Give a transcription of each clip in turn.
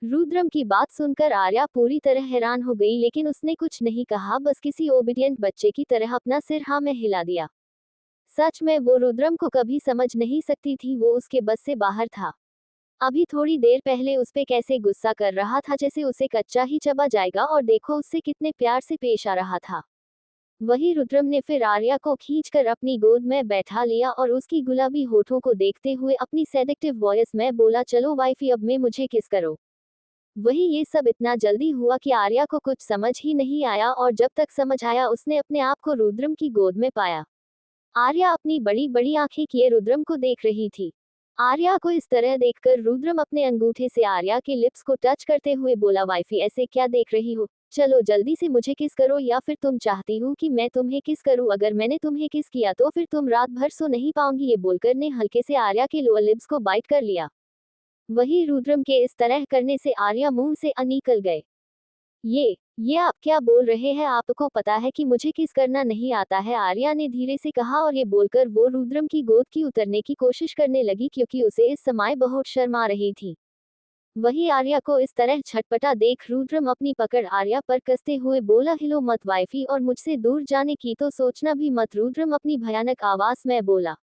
रुद्रम की बात सुनकर आर्या पूरी तरह हैरान हो गई, लेकिन उसने कुछ नहीं कहा, बस किसी ओबीडियंट बच्चे की तरह अपना सिर हाँ में हिला दिया। सच में वो रुद्रम को कभी समझ नहीं सकती थी, वो उसके बस से बाहर था। अभी थोड़ी देर पहले उस पे कैसे गुस्सा कर रहा था, जैसे उसे कच्चा ही चबा जाएगा, और देखो उससे कितने प्यार से पेश आ रहा था। वही रुद्रम ने फिर आर्या को खींचकर अपनी गोद में बैठा लिया और उसकी गुलाबी होठों को देखते हुए अपनी सेडेक्टिव वॉइस में बोला, चलो वाइफी अब में मुझे किस करो। वही ये सब इतना जल्दी हुआ कि आर्या को कुछ समझ ही नहीं आया, और जब तक समझ आया उसने अपने आप को रुद्रम की गोद में पाया। आर्या अपनी बड़ी बड़ी आंखें किए रुद्रम को देख रही थी। आर्या को इस तरह देखकर रुद्रम अपने अंगूठे से आर्या के लिप्स को टच करते हुए बोला, वाइफी ऐसे क्या देख रही हो, चलो जल्दी से मुझे किस करो, या फिर तुम चाहती हो कि मैं तुम्हें किस करूं, अगर मैंने तुम्हें किस किया तो फिर तुम रात भर सो नहीं पाओगी। ये बोलकर ने हल्के से आर्या के लोअर लिप्स को बाइट कर लिया। वही रुद्रम के इस तरह करने से आर्या मुंह से निकल गए। ये आप क्या बोल रहे हैं, आपको पता है कि मुझे किस करना नहीं आता है, आर्या ने धीरे से कहा, और ये बोलकर वो रुद्रम की गोद की उतरने की कोशिश करने लगी, क्योंकि उसे इस समय बहुत शर्म आ रही थी। वही आर्या को इस तरह छटपटा देख रुद्रम अपनी पकड़ आर्या पर कसते हुए बोला, हिलो मत वाइफी, और मुझसे दूर जाने की तो सोचना भी मत। रुद्रम अपनी भयानक आवाज में बोला।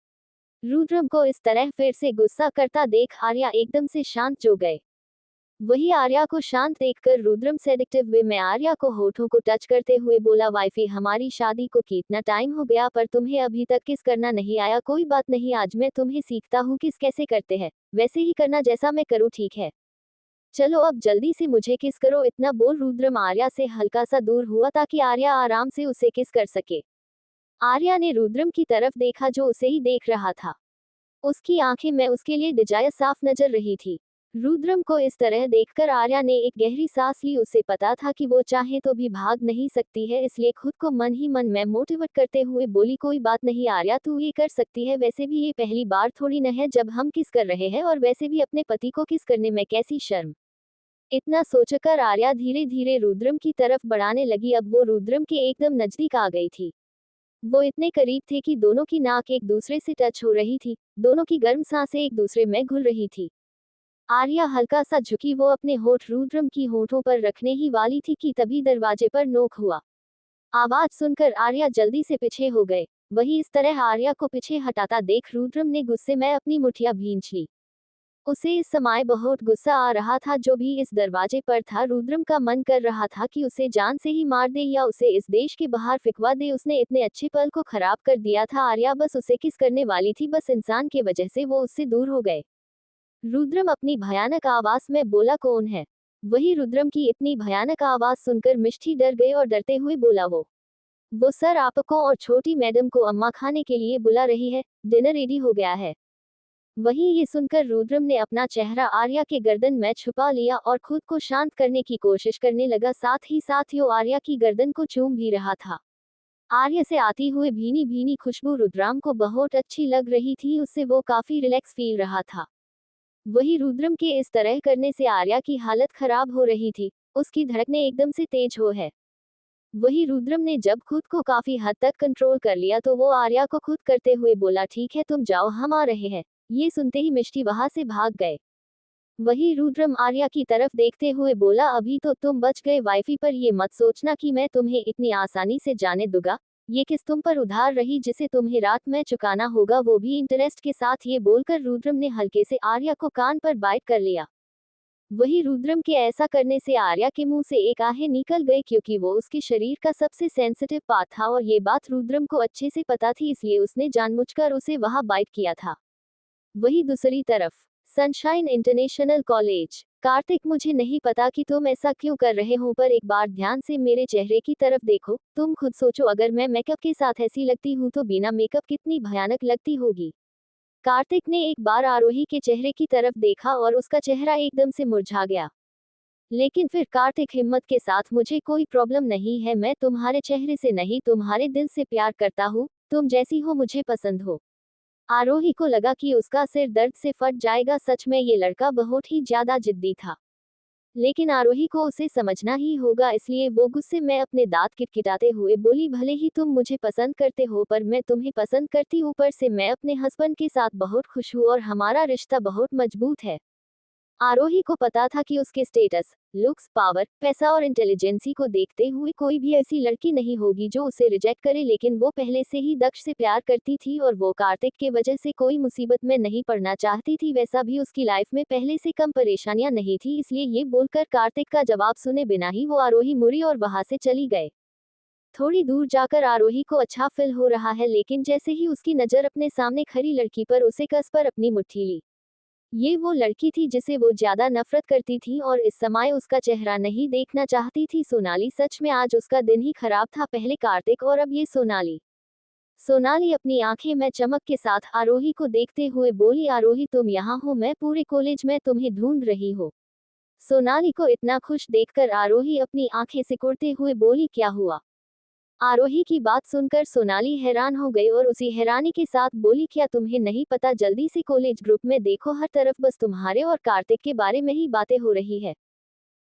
रुद्रम को इस तरह फिर से गुस्सा करता देख आर्या एकदम से शांत हो गए। वही आर्या को शांत देखकर रुद्रम सेडेक्टिव वे में आर्या को होठों को टच करते हुए बोला, वाइफी हमारी शादी को कितना टाइम हो गया, पर तुम्हें अभी तक किस करना नहीं आया। कोई बात नहीं, आज मैं तुम्हें सीखता हूँ किस कैसे करते हैं, वैसे ही करना जैसा मैं करूँ, ठीक है। चलो अब जल्दी से मुझे किस करो। इतना बोल रुद्रम आर्या से हल्का सा दूर हुआ ताकि आर्या आराम से उसे किस कर सके। आर्या ने रुद्रम की तरफ देखा जो उसे ही देख रहा था। उसकी आंखें में उसके लिए डिजायर साफ नजर रही थी। रुद्रम को इस तरह देखकर आर्या ने एक गहरी सांस ली। उसे पता था कि वो चाहे तो भी भाग नहीं सकती है, इसलिए खुद को मन ही मन में मोटिवेट करते हुए बोली, कोई बात नहीं आर्या, तू ये कर सकती है, वैसे भी ये पहली बार थोड़ी न है जब हम किस कर रहे हैं, और वैसे भी अपने पति को किस करने में कैसी शर्म। इतना सोचकर आर्या धीरे धीरे रुद्रम की तरफ बढ़ाने लगी। अब वो रुद्रम के एकदम नजदीक आ गई थी। वो इतने करीब थे कि दोनों की नाक एक दूसरे से टच हो रही थी, दोनों की गर्म सांसें एक दूसरे में घुल रही थी। आर्या हल्का सा झुकी, वो अपने होठ रुद्रम की होठों पर रखने ही वाली थी कि तभी दरवाजे पर नोक हुआ। आवाज सुनकर आर्या जल्दी से पीछे हो गए। वही इस तरह आर्या को पीछे हटाता देख रुद्रम ने गुस्से में अपनी मुठियां भींच ली। उसे इस समय बहुत गुस्सा आ रहा था। जो भी इस दरवाजे पर था, रुद्रम का मन कर रहा था कि उसे जान से ही मार दे या उसे इस देश के बाहर फिकवा दे। उसने इतने अच्छे पल को खराब कर दिया था। आर्या बस उसे किस करने वाली थी, बस इंसान के वजह से वो उससे दूर हो गए। रुद्रम अपनी भयानक आवाज में बोला, कौन है। वही रुद्रम की इतनी भयानक आवाज सुनकर मिष्टी डर गए और डरते हुए बोला, वो सर आपको और छोटी मैडम को अम्मा खाने के लिए बुला रही है, डिनर रेडी हो गया है। वहीं ये सुनकर रुद्रम ने अपना चेहरा आर्या के गर्दन में छुपा लिया और खुद को शांत करने की कोशिश करने लगा, साथ ही साथ वो आर्या की गर्दन को चूम भी रहा था। आर्या से आती हुई भीनी भीनी खुशबू रुद्रम को बहुत अच्छी लग रही थी, उससे वो काफी रिलैक्स फील रहा था। वही रुद्रम के इस तरह करने से आर्या की हालत खराब हो रही थी, उसकी धड़कनें एकदम से तेज हो है। वही रुद्रम ने जब खुद को काफी हद तक कंट्रोल कर लिया तो वो आर्या को खुद करते हुए बोला, ठीक है तुम जाओ, हम आ रहे हैं। ये सुनते ही मिष्टी वहां से भाग गए। वही रुद्रम आर्या की तरफ देखते हुए बोला, अभी तो तुम बच गए वाइफी, पर ये मत सोचना कि मैं तुम्हें इतनी आसानी से जाने दूंगा। ये किस तुम पर उधार रही जिसे तुम्हें रात में चुकाना होगा, वो भी इंटरेस्ट के साथ। ये बोलकर रुद्रम ने हल्के से आर्या को कान पर बाइट कर लिया। वही रुद्रम के ऐसा करने से आर्या के मुंह से एक आहें निकल गई, क्योंकि वो उसके शरीर का सबसे सेंसिटिव पार्ट था और ये बात रुद्रम को अच्छे से पता थी, इसलिए उसने जानबूझकर उसे वहां बाइट किया था। वही दूसरी तरफ सनशाइन इंटरनेशनल कॉलेज। कार्तिक, मुझे नहीं पता कि तुम ऐसा क्यों कर रहे हो, पर एक बार ध्यान से मेरे चेहरे की तरफ देखो। तुम खुद सोचो, अगर मैं मेकअप के साथ ऐसी लगती हूँ तो बिना मेकअप कितनी भयानक लगती होगी। कार्तिक ने एक बार आरोही के चेहरे की तरफ देखा और उसका चेहरा एकदम से मुरझा गया। लेकिन फिर कार्तिक हिम्मत के साथ, मुझे कोई प्रॉब्लम नहीं है, मैं तुम्हारे चेहरे से नहीं तुम्हारे दिल से प्यार करता हूँ, तुम जैसी हो मुझे पसंद हो। आरोही को लगा कि उसका सिर दर्द से फट जाएगा, सच में ये लड़का बहुत ही ज्यादा जिद्दी था। लेकिन आरोही को उसे समझना ही होगा, इसलिए वो गुस्से में अपने दांत किटकिटाते हुए बोली, भले ही तुम मुझे पसंद करते हो पर मैं तुम्हें पसंद करती हूँ, ऊपर से मैं अपने हस्बैंड के साथ बहुत खुश हूँ और हमारा रिश्ता बहुत मजबूत है। आरोही को पता था कि उसके स्टेटस, लुक्स, पावर, पैसा और इंटेलिजेंसी को देखते हुए कोई भी ऐसी लड़की नहीं होगी जो उसे रिजेक्ट करे, लेकिन वो पहले से ही दक्ष से प्यार करती थी और वो कार्तिक के वजह से कोई मुसीबत में नहीं पड़ना चाहती थी। वैसा भी उसकी लाइफ में पहले से कम परेशानियां नहीं थी, इसलिए ये बोलकर कार्तिक का जवाब सुने बिना ही वो आरोही मुड़ी और वहां से चली गए। थोड़ी दूर जाकर आरोही को अच्छा फील हो रहा है, लेकिन जैसे ही उसकी नजर अपने सामने खड़ी लड़की पर उसे कस पर अपनी मुट्ठी ली। ये वो लड़की थी जिसे वो ज्यादा नफरत करती थी और इस समय उसका चेहरा नहीं देखना चाहती थी सोनाली। सच में आज उसका दिन ही खराब था, पहले कार्तिक और अब ये सोनाली। सोनाली अपनी आंखें में चमक के साथ आरोही को देखते हुए बोली, आरोही तुम यहाँ हो, मैं पूरे कॉलेज में तुम्हें ढूंढ रही हूँ। सोनाली को इतना खुश देखकर आरोही अपनी आंखें सिकुड़ते हुए बोली, क्या हुआ? आरोही की बात सुनकर सोनाली हैरान हो गई और उसी हैरानी के साथ बोली, क्या तुम्हें नहीं पता? जल्दी से कॉलेज ग्रुप में देखो, हर तरफ बस तुम्हारे और कार्तिक के बारे में ही बातें हो रही है।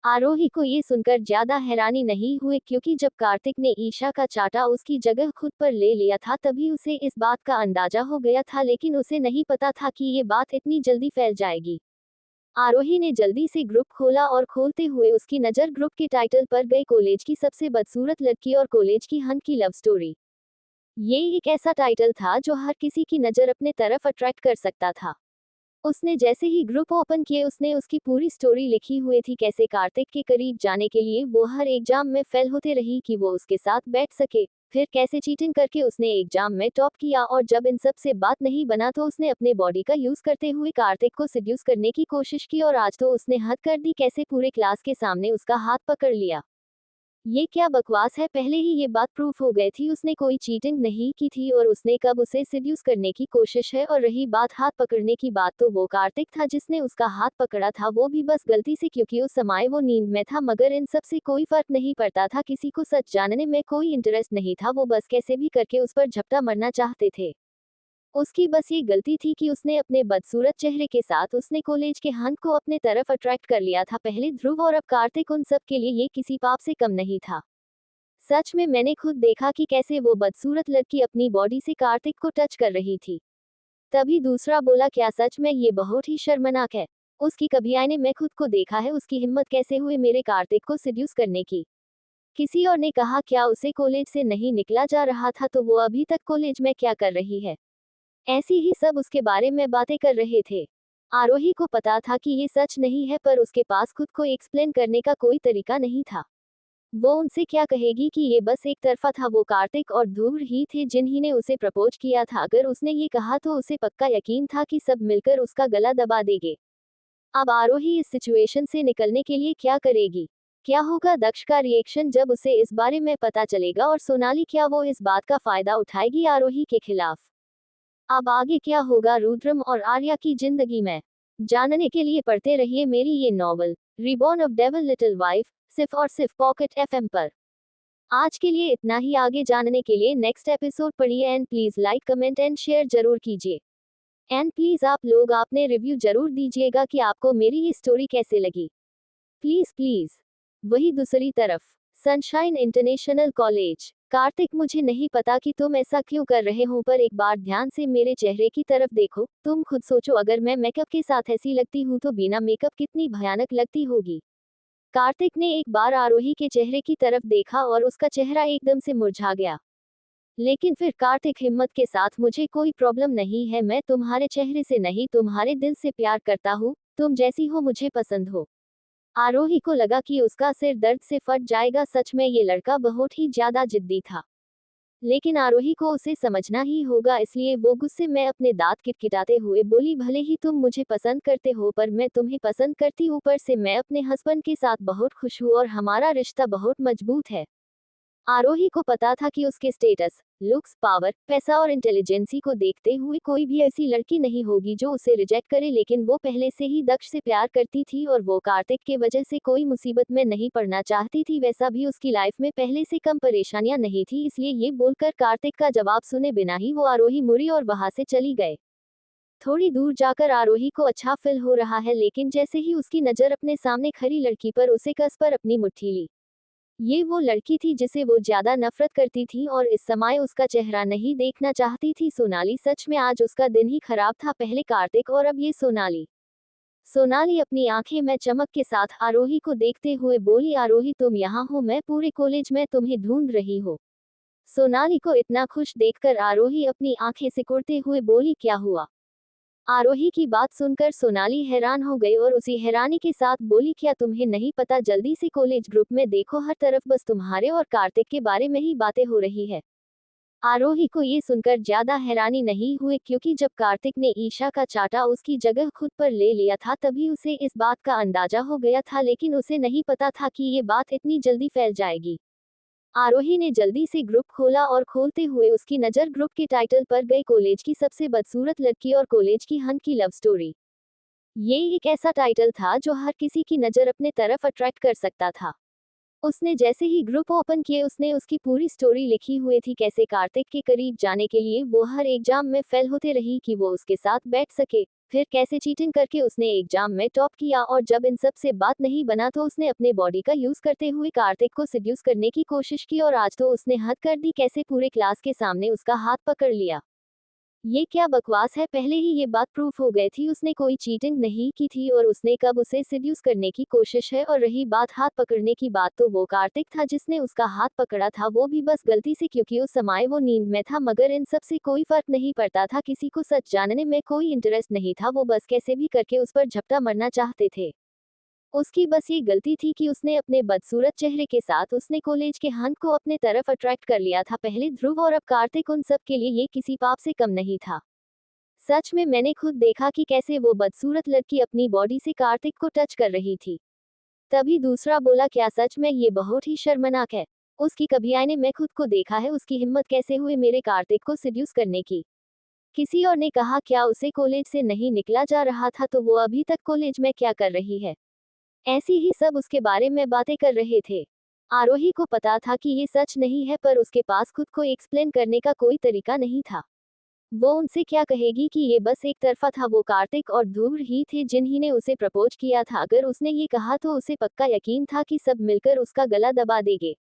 आरोही को ये सुनकर ज्यादा हैरानी नहीं हुई, क्योंकि जब कार्तिक ने ईशा का चाटा उसकी जगह खुद पर ले लिया था तभी उसे इस बात का अंदाजा हो गया था, लेकिन उसे नहीं पता था कि ये बात इतनी जल्दी फैल जाएगी। आरोही ने जल्दी से ग्रुप खोला और खोलते हुए उसकी नज़र ग्रुप के टाइटल पर गई, कॉलेज की सबसे बदसूरत लड़की और कॉलेज की हंट की लव स्टोरी। ये एक ऐसा टाइटल था जो हर किसी की नज़र अपने तरफ अट्रैक्ट कर सकता था। उसने जैसे ही ग्रुप ओपन किए उसने उसकी पूरी स्टोरी लिखी हुई थी, कैसे कार्तिक के करीब जाने के लिए वो हर एग्जाम में फेल होते रही कि वो उसके साथ बैठ सके, फिर कैसे चीटिंग करके उसने एग्जाम में टॉप किया, और जब इन सब से बात नहीं बना तो उसने अपने बॉडी का यूज करते हुए कार्तिक को सिड्यूस करने की कोशिश की, और आज तो उसने हद कर दी, कैसे पूरे क्लास के सामने उसका हाथ पकड़ लिया। ये क्या बकवास है, पहले ही ये बात प्रूफ हो गई थी, उसने कोई चीटिंग नहीं की थी और उसने कब उसे सिड्यूस करने की कोशिश है। और रही बात हाथ पकड़ने की बात, तो वो कार्तिक था जिसने उसका हाथ पकड़ा था, वो भी बस गलती से, क्योंकि उस समय वो नींद में था। मगर इन सब से कोई फर्क नहीं पड़ता था, किसी को सच जानने में कोई इंटरेस्ट नहीं था, वो बस कैसे भी करके उस पर झपटा मरना चाहते थे। उसकी बस ये गलती थी कि उसने अपने बदसूरत चेहरे के साथ उसने कॉलेज के हंट को अपने तरफ अट्रैक्ट कर लिया था, पहले ध्रुव और अब कार्तिक, उन सब के लिए ये किसी पाप से कम नहीं था। सच में मैंने खुद देखा कि कैसे वो बदसूरत लड़की अपनी बॉडी से कार्तिक को टच कर रही थी। तभी दूसरा बोला, क्या सच में? ये बहुत ही शर्मनाक है। उसकी कभी आईने में खुद को देखा है? उसकी हिम्मत कैसे हुई मेरे कार्तिक को सिड्यूस करने की? किसी और ने कहा, क्या उसे कॉलेज से नहीं निकला जा रहा था? तो वो अभी तक कॉलेज में क्या कर रही है? ऐसी ही सब उसके बारे में बातें कर रहे थे। आरोही को पता था कि ये सच नहीं है, पर उसके पास खुद को एक्सप्लेन करने का कोई तरीका नहीं था। वो उनसे क्या कहेगी कि ये बस एक तरफा था, वो कार्तिक और ध्रुव ही थे जिन्हीं उसे प्रपोज किया था। अगर उसने ये कहा तो उसे पक्का यकीन था कि सब मिलकर उसका गला दबा देंगे। अब आरोही इस सिचुएशन से निकलने के लिए क्या करेगी? क्या होगा दक्ष का रिएक्शन जब उसे इस बारे में पता चलेगा? और सोनाली, क्या वो इस बात का फायदा उठाएगी आरोही के खिलाफ? अब आगे क्या होगा रुद्रम और आर्या की जिंदगी में, जानने के लिए पढ़ते रहिए मेरी ये novel reborn of devil little wife, सिर्फ और सिर्फ पॉकेट एफएम पर। आज के लिए इतना ही, आगे जानने के लिए नेक्स्ट एपिसोड पढ़िए and please like, comment and share जरूर कीजिए। एंड प्लीज आप लोग आपने रिव्यू जरूर दीजिएगा कि आपको मेरी ये स्टोरी कैसे लगी। Please please. वही दूसरी तरफ, सनशाइन इंटरनेशनल कॉलेज। कार्तिक, मुझे नहीं पता कि तुम ऐसा क्यों कर रहे हो, पर एक बार ध्यान से मेरे चेहरे की तरफ देखो, तुम खुद सोचो अगर मैं मेकअप के साथ ऐसी लगती हूँ तो बिना मेकअप कितनी भयानक लगती होगी। कार्तिक ने एक बार आरोही के चेहरे की तरफ देखा और उसका चेहरा एकदम से मुरझा गया। लेकिन फिर कार्तिक हिम्मत के साथ, मुझे कोई प्रॉब्लम नहीं है, मैं तुम्हारे चेहरे से नहीं तुम्हारे दिल से प्यार करता हूँ, तुम जैसी हो मुझे पसंद हो। आरोही को लगा कि उसका सिर दर्द से फट जाएगा, सच में ये लड़का बहुत ही ज्यादा जिद्दी था। लेकिन आरोही को उसे समझना ही होगा, इसलिए वो गुस्से में अपने दांत किटकिटाते हुए बोली, भले ही तुम मुझे पसंद करते हो पर मैं तुम्हें पसंद करती हूँ, ऊपर से मैं अपने हस्बैंड के साथ बहुत खुश हूँ और हमारा रिश्ता बहुत मजबूत है। आरोही को पता था कि उसके स्टेटस, लुक्स, पावर, पैसा और इंटेलिजेंसी को देखते हुए कोई भी ऐसी लड़की नहीं होगी जो उसे रिजेक्ट करे, लेकिन वो पहले से ही दक्ष से प्यार करती थी और वो कार्तिक के वजह से कोई मुसीबत में नहीं पड़ना चाहती थी। वैसा भी उसकी लाइफ में पहले से कम परेशानियां नहीं थी, इसलिए ये बोलकर कार्तिक का जवाब सुने बिना ही वो आरोही मुड़ी और वहां से चली गए। थोड़ी दूर जाकर आरोही को अच्छा फील हो रहा है, लेकिन जैसे ही उसकी नजर अपने सामने खड़ी लड़की पर उसे कस पर अपनी मुट्ठी ली। ये वो लड़की थी जिसे वो ज्यादा नफरत करती थी और इस समय उसका चेहरा नहीं देखना चाहती थी सोनाली। सच में आज उसका दिन ही खराब था, पहले कार्तिक और अब ये सोनाली। सोनाली अपनी आंखें में चमक के साथ आरोही को देखते हुए बोली, आरोही तुम यहाँ हो, मैं पूरे कॉलेज में तुम्हें ढूंढ रही हो। सोनाली को इतना खुश देखकर आरोही अपनी आंखें सिकुड़ते हुए बोली, क्या हुआ? आरोही की बात सुनकर सोनाली हैरान हो गई और उसी हैरानी के साथ बोली, क्या तुम्हें नहीं पता? जल्दी से कॉलेज ग्रुप में देखो, हर तरफ बस तुम्हारे और कार्तिक के बारे में ही बातें हो रही है। आरोही को ये सुनकर ज्यादा हैरानी नहीं हुई, क्योंकि जब कार्तिक ने ईशा का चाटा उसकी जगह खुद पर ले लिया था तभी उसे इस बात का अंदाजा हो गया था, लेकिन उसे नहीं पता था कि ये बात इतनी जल्दी फैल जाएगी। आरोही ने जल्दी से ग्रुप खोला और खोलते हुए उसकी नज़र ग्रुप के टाइटल पर गई, कॉलेज की सबसे बदसूरत लड़की और कॉलेज की हंट की लव स्टोरी। ये एक ऐसा टाइटल था जो हर किसी की नज़र अपने तरफ अट्रैक्ट कर सकता था। उसने जैसे ही ग्रुप ओपन किए उसने उसकी पूरी स्टोरी लिखी हुई थी, कैसे कार्तिक के करीब जाने के लिए वो हर एग्जाम में फेल होते रही कि वो उसके साथ बैठ सके, फिर कैसे चीटिंग करके उसने एग्जाम में टॉप किया, और जब इन सब से बात नहीं बना तो उसने अपने बॉडी का यूज करते हुए कार्तिक को सिड्यूस करने की कोशिश की, और आज तो उसने हद कर दी, कैसे पूरे क्लास के सामने उसका हाथ पकड़ लिया। ये क्या बकवास है, पहले ही ये बात प्रूफ हो गई थी, उसने कोई चीटिंग नहीं की थी और उसने कब उसे सिड्यूस करने की कोशिश है। और रही बात हाथ पकड़ने की बात, तो वो कार्तिक था जिसने उसका हाथ पकड़ा था, वो भी बस गलती से, क्योंकि उस समय वो नींद में था। मगर इन सब से कोई फर्क नहीं पड़ता था, किसी को सच जानने में कोई इंटरेस्ट नहीं था, वो बस कैसे भी करके उस पर झपटा मरना चाहते थे। उसकी बस ये गलती थी कि उसने अपने बदसूरत चेहरे के साथ उसने कॉलेज के हंट को अपने तरफ अट्रैक्ट कर लिया था, पहले ध्रुव और अब कार्तिक, उन सब के लिए ये किसी पाप से कम नहीं था। सच में मैंने खुद देखा कि कैसे वो बदसूरत लड़की अपनी बॉडी से कार्तिक को टच कर रही थी। तभी दूसरा बोला, क्या सच में? ये बहुत ही शर्मनाक है। उसकी कभी आईने में खुद को देखा है? उसकी हिम्मत कैसे हुई मेरे कार्तिक को सिड्यूस करने की? किसी और ने कहा, क्या उसे कॉलेज से नहीं निकला जा रहा था, तो वो अभी तक कॉलेज में क्या कर रही है? ऐसी ही सब उसके बारे में बातें कर रहे थे। आरोही को पता था कि ये सच नहीं है, पर उसके पास खुद को एक्सप्लेन करने का कोई तरीका नहीं था। वो उनसे क्या कहेगी कि ये बस एक तरफा था, वो कार्तिक और ध्रुव ही थे जिन्हीं ने उसे प्रपोज किया था। अगर उसने ये कहा तो उसे पक्का यकीन था कि सब मिलकर उसका गला दबा देंगे।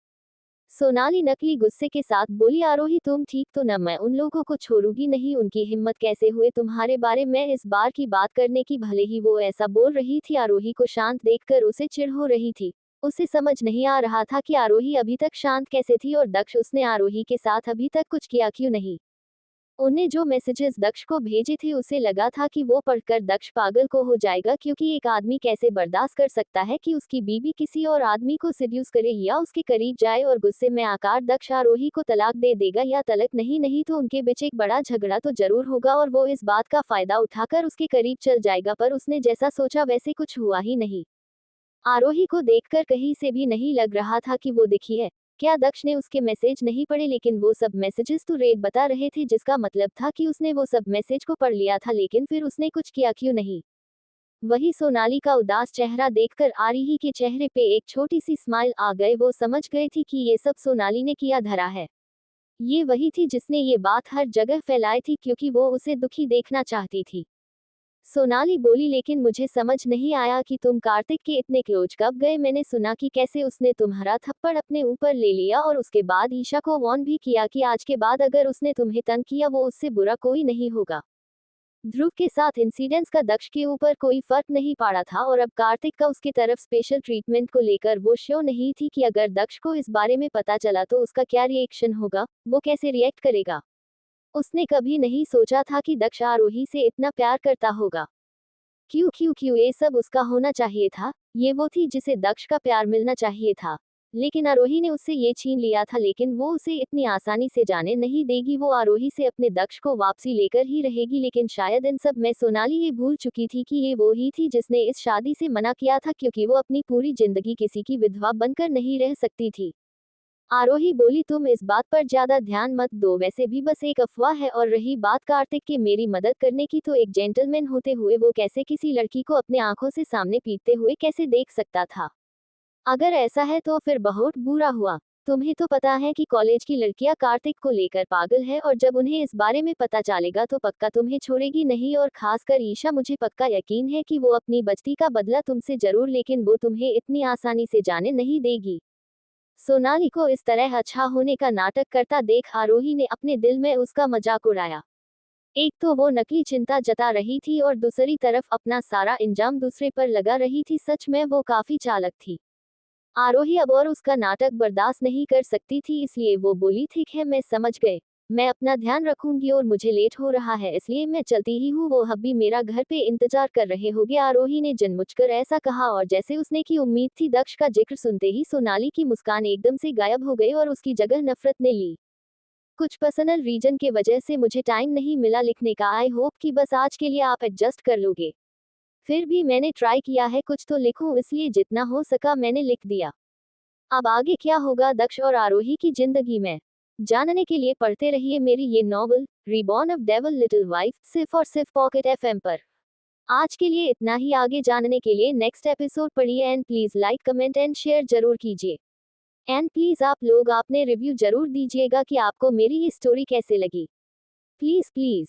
सोनाली नकली गुस्से के साथ बोली, आरोही तुम ठीक तो न? मैं उन लोगों को छोड़ूंगी नहीं, उनकी हिम्मत कैसे हुए तुम्हारे बारे में इस बार की बात करने की? भले ही वो ऐसा बोल रही थी, आरोही को शांत देखकर उसे चिढ़ हो रही थी। उसे समझ नहीं आ रहा था कि आरोही अभी तक शांत कैसे थी, और दक्ष, उसने आरोही के साथ अभी तक कुछ किया क्यों नहीं? उन्हें जो मैसेजेस दक्ष को भेजे थे उसे लगा था कि वो पढ़कर दक्ष पागल को हो जाएगा, क्योंकि एक आदमी कैसे बर्दाश्त कर सकता है कि उसकी बीवी किसी और आदमी को सिड्यूस करे या उसके करीब जाए, और गुस्से में आकर दक्ष आरोही को तलाक दे देगा, या तलाक नहीं तो उनके बीच एक बड़ा झगड़ा तो जरूर होगा और वो इस बात का फायदा उठाकर उसके करीब चल जाएगा। पर उसने जैसा सोचा वैसे कुछ हुआ ही नहीं। आरोही को देखकर कहीं से भी नहीं लग रहा था कि वो दिखी है। क्या दक्ष ने उसके मैसेज नहीं पढ़े? लेकिन वो सब मैसेजेस तो रेड बता रहे थे, जिसका मतलब था कि उसने वो सब मैसेज को पढ़ लिया था, लेकिन फिर उसने कुछ किया क्यों नहीं? वही सोनाली का उदास चेहरा देखकर आरोही के चेहरे पे एक छोटी सी स्माइल आ गई, वो समझ गए थी कि ये सब सोनाली ने किया धरा है। ये वही थी जिसने ये बात हर जगह फैलाई थी, क्योंकि वो उसे दुखी देखना चाहती थी। सोनाली बोली, लेकिन मुझे समझ नहीं आया कि तुम कार्तिक के इतने क्लोज कब गए? मैंने सुना कि कैसे उसने तुम्हारा थप्पड़ अपने ऊपर ले लिया और उसके बाद ईशा को वार्न भी किया कि आज के बाद अगर उसने तुम्हें तंग किया वो उससे बुरा कोई नहीं होगा। ध्रुव के साथ इंसिडेंट्स का दक्ष के ऊपर कोई फर्क नहीं पड़ा था, और अब कार्तिक का उसकी तरफ स्पेशल ट्रीटमेंट को लेकर वो श्योर नहीं थी कि अगर दक्ष को इस बारे में पता चला तो उसका क्या रिएक्शन होगा, वो कैसे रिएक्ट करेगा। उसने कभी नहीं सोचा था कि दक्ष आरोही से इतना प्यार करता होगा। क्यों क्यों क्यों ये सब उसका होना चाहिए था? ये वो थी जिसे दक्ष का प्यार मिलना चाहिए था। लेकिन आरोही ने उससे ये छीन लिया था, लेकिन वो उसे इतनी आसानी से जाने नहीं देगी। वो आरोही से अपने दक्ष को वापसी लेकर ही रहेगी, लेकिन शायद इन सब में सोनाली ये भूल चुकी थी कि ये वो ही थी जिसने इस शादी से मना किया था, क्योंकि वो अपनी पूरी जिंदगी किसी की विधवा बनकर नहीं रह सकती थी। आरोही बोली, तुम इस बात पर ज्यादा ध्यान मत दो, वैसे भी बस एक अफवाह है। और रही बात कार्तिक की मेरी मदद करने की, तो एक जेंटलमैन होते हुए वो कैसे किसी लड़की को अपने आंखों से सामने पीटते हुए कैसे देख सकता था? अगर ऐसा है तो फिर बहुत बुरा हुआ। तुम्हें तो पता है कि कॉलेज की लड़कियां कार्तिक को लेकर पागल है, और जब उन्हें इस बारे में पता चलेगा तो पक्का तुम्हें छोड़ेगी नहीं, और खासकर ईशा, मुझे पक्का यकीन है कि वो अपनी बचती का बदला तुमसे जरूर, लेकिन वो तुम्हें इतनी आसानी से जाने नहीं देगी। सोनाली को इस तरह अच्छा होने का नाटक करता देख आरोही ने अपने दिल में उसका मजाक उड़ाया। एक तो वो नकली चिंता जता रही थी और दूसरी तरफ अपना सारा इंजाम दूसरे पर लगा रही थी। सच में वो काफी चालाक थी। आरोही अब और उसका नाटक बर्दाश्त नहीं कर सकती थी, इसलिए वो बोली, ठीक है मैं समझ गए, मैं अपना ध्यान रखूंगी और मुझे लेट हो रहा है इसलिए मैं चलती ही हूँ। वो हब्बी मेरा घर पे इंतजार कर रहे होगे। आरोही ने जनमुचकर ऐसा कहा और जैसे उसने की उम्मीद थी, दक्ष का जिक्र सुनते ही सोनाली की मुस्कान एकदम से गायब हो गई और उसकी जगह नफरत ने ली। कुछ पर्सनल रीजन के वजह से मुझे टाइम नहीं मिला लिखने का। आई होप कि बस आज के लिए आप एडजस्ट कर लोगे। फिर भी मैंने ट्राई किया है कुछ तो लिखूं, इसलिए जितना हो सका मैंने लिख दिया। अब आगे क्या होगा दक्ष और आरोही की जिंदगी में, जानने के लिए पढ़ते रहिए मेरी ये novel reborn of devil little wife, सिर्फ और सिर्फ पॉकेट एफएम पर। आज के लिए इतना ही। आगे जानने के लिए नेक्स्ट एपिसोड पढ़िए and please like comment and share जरूर कीजिए। एंड प्लीज आप लोग आपने रिव्यू जरूर दीजिएगा कि आपको मेरी ये स्टोरी कैसे लगी। Please please.